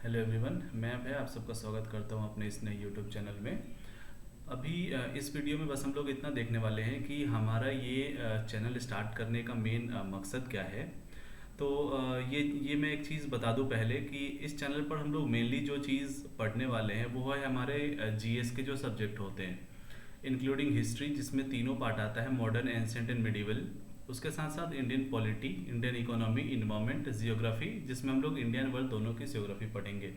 Hello everyone, मैं अभय आप सबका स्वागत करता हूं अपने इस नए यूट्यूब चैनल में। अभी इस वीडियो में बस हम लोग इतना देखने वाले हैं कि हमारा ये चैनल स्टार्ट करने का मेन मकसद क्या है। तो ये मैं एक चीज़ बता दूं पहले कि इस चैनल पर हम लोग मेनली जो चीज़ पढ़ने वाले हैं वो है हमारे जीएस के जो सब्जेक्ट होते हैं, इंक्लूडिंग हिस्ट्री जिसमें तीनों पार्ट आता है, मॉडर्न, एंशिएंट एंड मिडिवल। उसके साथ साथ Indian polity, Indian economy, environment, geography जिसमें हम लोग इंडियन वर्ल्ड दोनों की जियोग्राफी पढ़ेंगे।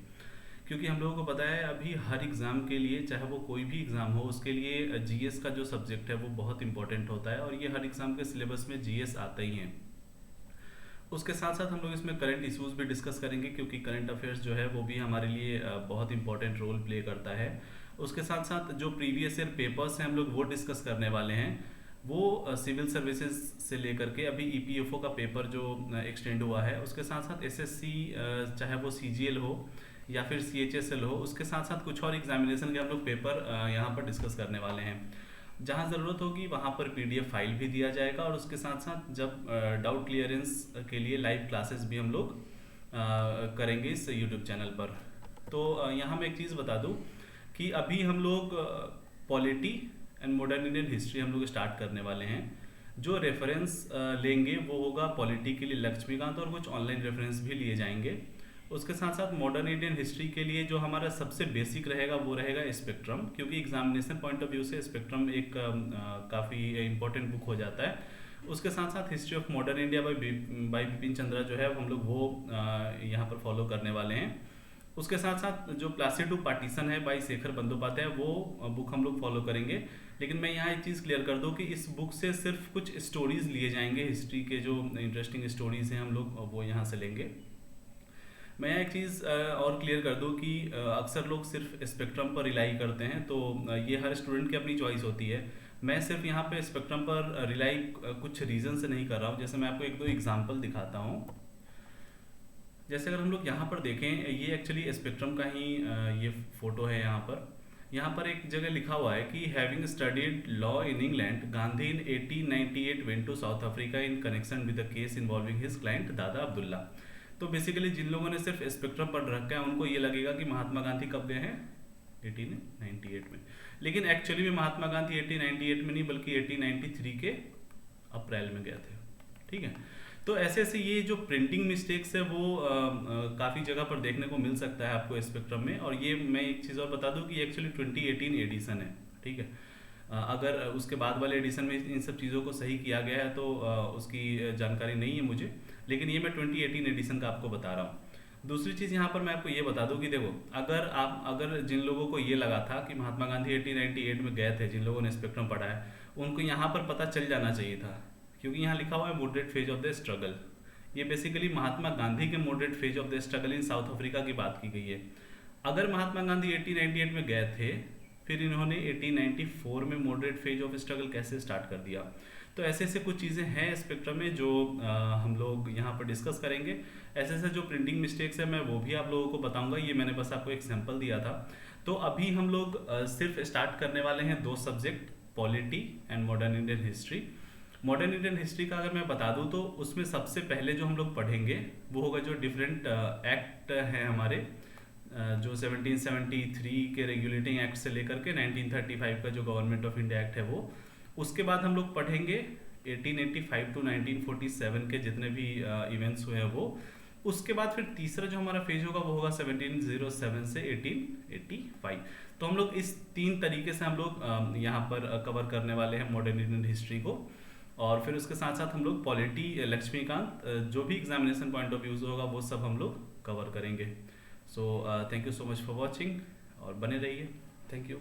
क्योंकि हम लोगों को पता है अभी हर एग्ज़ाम के लिए, चाहे वो कोई भी एग्ज़ाम हो, उसके लिए जीएस का जो सब्जेक्ट है वो बहुत इंपॉर्टेंट होता है और ये हर एग्ज़ाम के सिलेबस में जीएस आता ही है। उसके साथ साथ हम लोग इसमें करंट इश्यूज भी डिस्कस करेंगे क्योंकि करंट अफेयर्स जो है वो भी हमारे लिए बहुत इंपॉर्टेंट रोल प्ले करता है। उसके साथ साथ जो प्रीवियस ईयर पेपर्स हैं हम लोग वो डिस्कस करने वाले हैं। वो सिविल सर्विसेज से लेकर के अभी ईपीएफओ का पेपर जो एक्सटेंड हुआ है, उसके साथ साथ एसएससी, चाहे वो सीजीएल हो या फिर सीएचएसएल हो, उसके साथ साथ कुछ और एग्जामिनेशन के हम लोग पेपर यहाँ पर डिस्कस करने वाले हैं। जहाँ ज़रूरत होगी वहाँ पर पीडीएफ फाइल भी दिया जाएगा और उसके साथ साथ जब डाउट क्लियरेंस के लिए लाइव क्लासेस भी हम लोग करेंगे इस यूट्यूब चैनल पर। तो यहाँ मैं एक चीज़ बता दूँ कि अभी हम लोग polity and modern Indian history हम लोग स्टार्ट करने वाले हैं। जो रेफरेंस लेंगे वो होगा पॉलिटी के लिए लक्ष्मीकांत और कुछ ऑनलाइन रेफरेंस भी लिए जाएंगे। उसके साथ साथ मॉडर्न इंडियन हिस्ट्री के लिए जो हमारा सबसे बेसिक रहेगा वो रहेगा स्पेक्ट्रम, क्योंकि एग्जामिनेशन पॉइंट ऑफ व्यू से स्पेक्ट्रम एक काफ़ी इंपॉर्टेंट बुक हो जाता है। उसके साथ साथ history of modern India by Bipin Chandra जो है हम लोग वो यहाँ पर फॉलो करने वाले हैं। उसके साथ साथ जो प्लासी टू पार्टीशन है बाई शेखर बंदोपाध्याय वो बुक हम लोग फॉलो करेंगे। लेकिन मैं यहाँ एक चीज़ क्लियर कर दूँ कि इस बुक से सिर्फ कुछ स्टोरीज लिए जाएंगे, हिस्ट्री के जो इंटरेस्टिंग स्टोरीज हैं हम लोग वो यहाँ से लेंगे। मैं एक चीज़ और क्लियर कर दूं कि अक्सर लोग सिर्फ स्पेक्ट्रम पर रिलाई करते हैं, तो ये हर स्टूडेंट की अपनी चॉइस होती है। मैं सिर्फ यहाँ पे स्पेक्ट्रम पर रिलाई कुछ रीज़न से नहीं कर रहा हूँ। जैसे मैं आपको एक दो एग्जांपल दिखाता हूँ। जैसे अगर हम लोग यहाँ पर देखें, ये एक्चुअली स्पेक्ट्रम का ही ये फोटो है। यहाँ पर एक जगह लिखा हुआ है कि having studied law in England, Gandhi in 1898 went to South Africa in connection with the case involving his client Dada Abdullah. तो बेसिकली जिन लोगों ने सिर्फ स्पेक्ट्रम पढ़ रखा है उनको ये लगेगा कि महात्मा गांधी कब गए हैं, 1898 में। लेकिन एक्चुअली में महात्मा गांधी 1898 में नहीं बल्कि 1893 के अप्रैल में गए थे। ठीक है, तो ऐसे ऐसे ये जो प्रिंटिंग मिस्टेक्स है वो काफ़ी जगह पर देखने को मिल सकता है आपको स्पेक्ट्रम में। और ये मैं एक चीज़ और बता दूं कि एक्चुअली 2018 एडिशन है। ठीक है, अगर उसके बाद वाले एडिशन में इन सब चीज़ों को सही किया गया है तो उसकी जानकारी नहीं है मुझे, लेकिन ये मैं 2018 एडिशन का आपको बता रहा हूँ। दूसरी चीज़ यहाँ पर मैं आपको ये बता दूँ कि देखो, अगर जिन लोगों को ये लगा था कि महात्मा गांधी 1898 में गए थे, जिन लोगों ने स्पेक्ट्रम पढ़ा है उनको यहाँ पर पता चल जाना चाहिए था, क्योंकि यहाँ लिखा हुआ है moderate phase of the struggle. ये बेसिकली महात्मा गांधी के moderate phase of the struggle in south Africa की बात की गई है। अगर महात्मा गांधी 1898 में गए थे, फिर इन्होंने 1894 में मॉडरेट फेज ऑफ स्ट्रगल कैसे स्टार्ट कर दिया। तो ऐसे ऐसे कुछ चीज़ें हैं स्पेक्ट्रम में जो हम लोग यहाँ पर डिस्कस करेंगे। ऐसे ऐसे जो प्रिंटिंग मिस्टेक्स है मैं वो भी आप लोगों को बताऊंगा। ये मैंने बस आपको एक सैंपल दिया था। तो अभी हम लोग सिर्फ स्टार्ट करने वाले हैं दो subject, polity and modern Indian history. Modern Indian history का अगर मैं बता दूं तो उसमें सबसे पहले जो हम लोग पढ़ेंगे वो होगा जो डिफरेंट एक्ट हैं हमारे, जो 1773 के रेगुलेटिंग एक्ट से लेकर के 1935 का जो गवर्नमेंट ऑफ इंडिया एक्ट है वो। उसके बाद हम लोग पढ़ेंगे 1885 टू 1947 के जितने भी इवेंट्स हुए हैं वो। उसके बाद फिर तीसरा जो हमारा फेज होगा वो होगा 1707 से 1885। तो हम लोग इस तीन तरीके से हम लोग यहाँ पर कवर करने वाले हैं मॉडर्न इंडियन हिस्ट्री को। और फिर उसके साथ साथ हम लोग पॉलिटी, लक्ष्मीकांत, जो भी एग्जामिनेशन पॉइंट ऑफ व्यू होगा वो सब हम लोग कवर करेंगे। So thank you so much for watching और बने रहिए। Thank you.